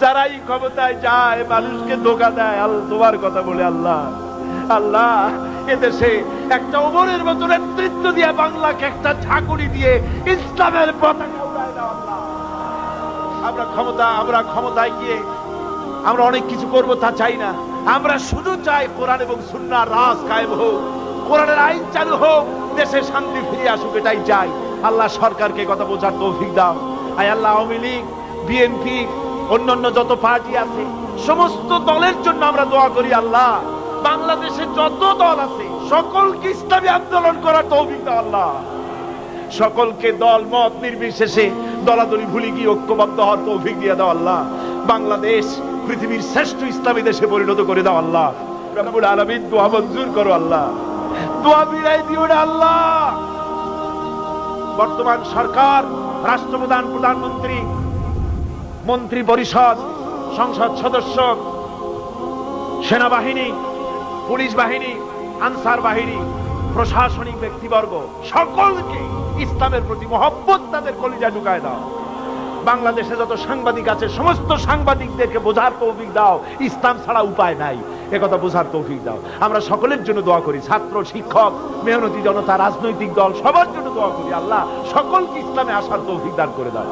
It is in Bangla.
যারাই ক্ষমতায় যায় মানুষকে ধোঁকা দেয়, তোমার কথা বলে আল্লাহ আল্লাহ এদেশে একটা ওমরের মতো নেতৃত্ব দিয়ে বাংলাকে একটা ঝাঁকুনি দিয়ে ইসলামের পতাকা উড়ায় দাও আল্লাহ। আমরা ক্ষমতায় গিয়ে আমরা অনেক কিছু করব তা চাই না, আমরা শুধু চাই কোরআন এবং সুন্নাহর রাজ কায়েম হোক, কোরআনের আইন চালু হোক, দেশে শান্তি ফিরে আসুক, এটাই চাই। আল্লাহ সরকারকে কথা বোঝার তৌফিক দাও। আয় আল্লাহ, আওয়ামী লীগ, বিএনপি, অন্যান্য যত পার্টি আছে সমস্ত দলের জন্য আমরা দোয়া করি আল্লাহ। বাংলাদেশে যত দল আছে সকলকে ইসলামী আন্দোলন করার তৌফিক দাও আল্লাহ। সকলকে দল মত নির্বিশেষে দলাদলি ভুলে গিয়ে ঐক্যবদ্ধ হওয়ার তৌফিক দিয়ে দাও আল্লাহ। বাংলাদেশ পৃথিবীর শ্রেষ্ঠ ইসলামী দেশে পরিণত করে দাও আল্লাহ। রব্বুল আলামিন দোয়া মঞ্জুর করো আল্লাহ, দোয়া বিরাই দিও না আল্লাহ। বর্তমান সরকার, রাষ্ট্রপ্রধান, প্রধানমন্ত্রী, মন্ত্রী পরিষদ, সংসদ সদস্য, সেনাবাহিনী, পুলিশ বাহিনী, আনসার বাহিনী, প্রশাসনিক ব্যক্তিবর্গ সকলকে ইসলামের প্রতি মহব্বত তাদের কলিজা ঢুকায় দাও। বাংলাদেশে যত সাংবাদিক আছে সমস্ত সাংবাদিকদেরকে বোঝার তৌফিক দাও, ইসলাম ছাড়া উপায় নাই, একথা বোঝার তৌফিক দাও। আমরা সকলের জন্য দোয়া করি, ছাত্র, শিক্ষক, মেহনতি জনতা, রাজনৈতিক দল, সবার জন্য দোয়া করি আল্লাহ, সকলকে ইসলামে আসার তৌফিক দান করে দাও।